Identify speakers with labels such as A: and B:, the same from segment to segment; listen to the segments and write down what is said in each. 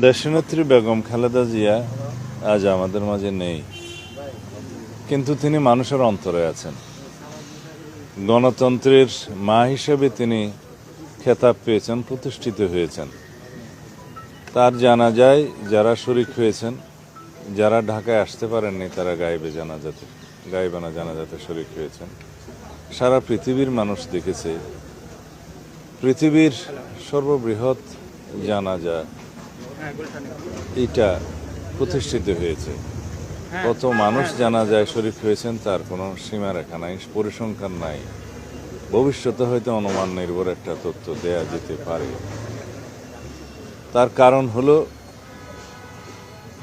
A: দেশনেত্রী বেগম খালেদা জিয়া আজ আমাদের মাঝে নেই, কিন্তু তিনি মানুষের অন্তরে আছেন। গণতন্ত্রের মা হিসেবে তিনি খেতাব পেয়েছেন, প্রতিষ্ঠিত হয়েছেন। তার জানাজায় যারা শরিক হয়েছেন, যারা ঢাকায় আসতে পারেননি, তারা গায়েবানা জানাজাতে শরিক হয়েছেন। সারা পৃথিবীর মানুষ দেখেছে, পৃথিবীর সর্ববৃহৎ জানাজা এটা প্রতিষ্ঠিত হয়েছে। কত মানুষ জানাজায় শরিক হয়েছেন তার কোনো সীমারেখা নাই, পরিসংখ্যান নাই। ভবিষ্যতে হয়তো অনুমান নির্ভর একটা তথ্য দেয়া যেতে পারে। তার কারণ হলো,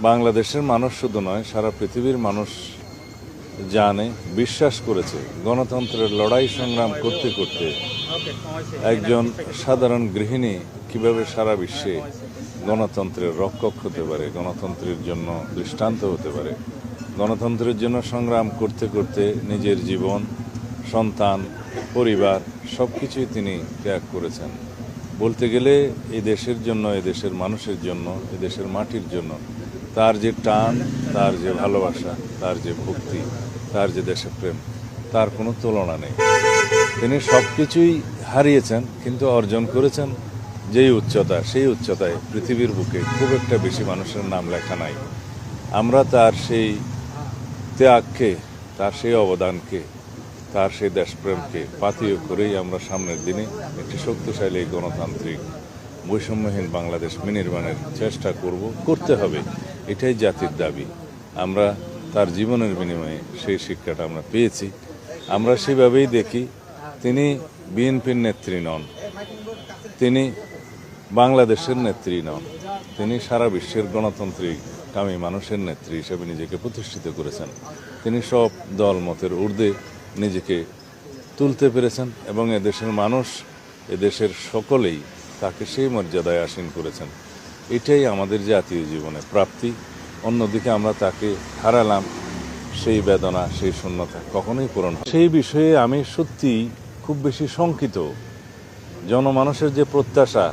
A: বাংলাদেশের মানুষ শুধু নয়, সারা পৃথিবীর মানুষ জানে, বিশ্বাস করেছে, গণতন্ত্রের লড়াই সংগ্রাম করতে করতে একজন সাধারণ গৃহিণী কিভাবে সারা বিশ্বে গণতন্ত্রের রক্ষক হতে পারে, গণতন্ত্রের জন্য দৃষ্টান্ত হতে পারে। গণতন্ত্রের জন্য সংগ্রাম করতে করতে নিজের জীবন, সন্তান, পরিবার সব কিছুই তিনি ত্যাগ করেছেন। বলতে গেলে এই দেশের জন্য, এই দেশের মানুষের জন্য, এই দেশের মাটির জন্য তার যে টান, তার যে ভালোবাসা, তার যে ভক্তি, তার যে দেশপ্রেম, তার কোনো তুলনা নেই। তিনি সব কিছুই হারিয়েছেন, কিন্তু অর্জন করেছেন যেই উচ্চতা, সেই উচ্চতায় পৃথিবীর বুকে খুব একটা বেশি মানুষের নাম লেখা নাই। আমরা তার সেই ত্যাগকে, তার সেই অবদানকে, তার সেই দেশপ্রেমকে পাথেয় করেই আমরা সামনের দিনে একটি শক্তিশালী গণতান্ত্রিক বৈষম্যহীন বাংলাদেশ বিনির্মাণের চেষ্টা করতে হবে। এটাই জাতির দাবি। আমরা তার জীবনের বিনিময়ে সেই শিক্ষাটা আমরা পেয়েছি। আমরা সেভাবেই দেখি, তিনি বিএনপির নেত্রী নন, তিনি বাংলাদেশের নেত্রী নন, তিনি সারা বিশ্বের গণতান্ত্রিক কামী মানুষের নেত্রী হিসেবে নিজেকে প্রতিষ্ঠিত করেছেন। তিনি সব দল মতের ঊর্ধ্বে নিজেকে তুলতে পেরেছেন এবং এদেশের মানুষ, এদেশের সকলেই তাকে সেই মর্যাদায় আসীন করেছেন। এটাই আমাদের জাতীয় জীবনে প্রাপ্তি। অন্যদিকে আমরা তাকে হারালাম, সেই বেদনা, সেই শূন্যতা কখনোই পূরণ হয়। সেই বিষয়ে আমি সত্যি খুব বেশি শঙ্কিত। জনমানুষের যে প্রত্যাশা,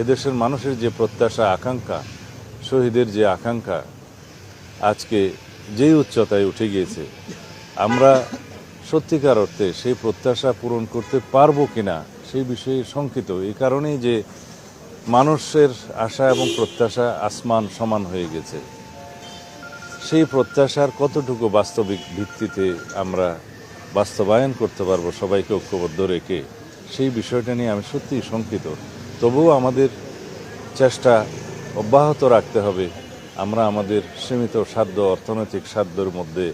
A: এদেশের মানুষের যে প্রত্যাশা, আকাঙ্ক্ষা, শহীদের যে আকাঙ্ক্ষা আজকে যেই উচ্চতায় উঠে গিয়েছে, আমরা সত্যিকার অর্থে সেই প্রত্যাশা পূরণ করতে পারবো কিনা সেই বিষয়ে শঙ্কিত। এই কারণেই যে মানুষের আশা এবং প্রত্যাশা আসমান সমান হয়ে গেছে। সেই প্রত্যাশার কতটুকু বাস্তবিক ভিত্তিতে আমরা বাস্তবায়ন করতে পারবো সবাইকে ঐক্যবদ্ধ রেখে, সেই বিষয়টা নিয়ে আমি সত্যিই শঙ্কিত। তবুও আমাদের চেষ্টা অব্যাহত রাখতে হবে। আমরা আমাদের সীমিত সাধ্য, অর্থনৈতিক সাধ্যের মধ্যে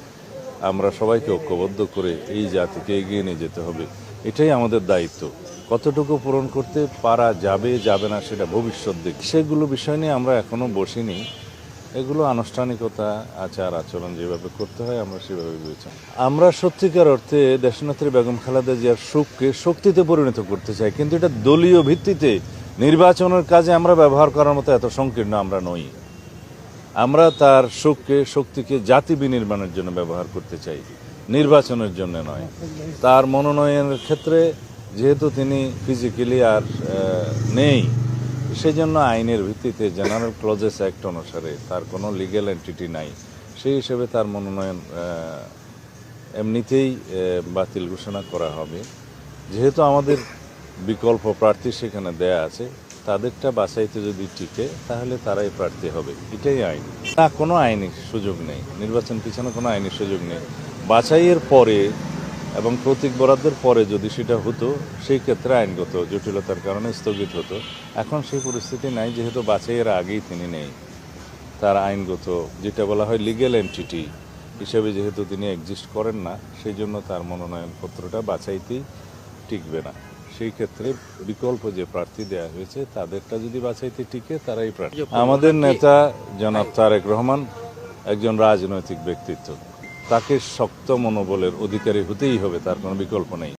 A: আমরা সবাইকে ঐক্যবদ্ধ করে এই জাতিকে এগিয়ে নিয়ে যেতে হবে। এটাই আমাদের দায়িত্ব। কতটুকু পূরণ করতে পারা যাবে যাবে না সেটা ভবিষ্যৎ দিক। সেগুলো বিষয় নিয়ে আমরা এখনও বসিনি। এগুলো আনুষ্ঠানিকতা, আচার আচরণ যেভাবে করতে হয় আমরা সেভাবে বিবেচনা। আমরা সত্যিকার অর্থে দেশনেত্রী বেগম খালেদা জিয়ার সুখকে শক্তিতে পরিণত করতে চাই, কিন্তু এটা দলীয় ভিত্তিতে নির্বাচনের কাজে আমরা ব্যবহার করার মতো এত সংকীর্ণ আমরা নই। আমরা তার সুখকে, শক্তিকে জাতি বিনির্মাণের জন্য ব্যবহার করতে চাই, নির্বাচনের জন্য নয়। তার মনোনয়নের ক্ষেত্রে যেহেতু তিনি ফিজিক্যালি আর নেই, সেজন্য আইনের ভিত্তিতে জেনারেল ক্লজেস অ্যাক্ট অনুসারে তার কোনো লিগ্যাল এন্টিটি নাই। সেই হিসেবে তার মনোনয়ন এমনিতেই বাতিল ঘোষণা করা হবে। যেহেতু আমাদের বিকল্প প্রার্থী সেখানে দেয়া আছে, তাদেরটা বাছাইতে যদি টিকে তাহলে তারাই প্রার্থী হবে। এটাই আইন। না, কোনো আইনি সুযোগ নেই, নির্বাচন পিছনে কোনো আইনি সুযোগ নেই। বাছাইয়ের পরে এবং প্রতীক বরাদ্দের পরে যদি সেটা হতো, সেই ক্ষেত্রে আইনগত জটিলতার কারণে স্থগিত হতো। এখন সেই পরিস্থিতি নাই, যেহেতু বাছাইয়ের আগেই তিনি নেই। তার আইনগত, যেটা বলা হয় লিগ্যাল এন্টিটি হিসেবে যেহেতু তিনি এক্সিস্ট করেন না, সেই জন্য তার মনোনয়নপত্রটা বাছাইতেই টিকবে না। সেই ক্ষেত্রে বিকল্প যে প্রার্থী দেয়া হয়েছে তাদেরটা যদি বাছাইতে টিকে, তারাই প্রার্থী। আমাদের নেতা জনাব তারেক রহমান একজন রাজনৈতিক ব্যক্তিত্ব, তাকে শক্ত মনোবলের অধিকারী হতেই হবে, তার কোনো বিকল্প নেই।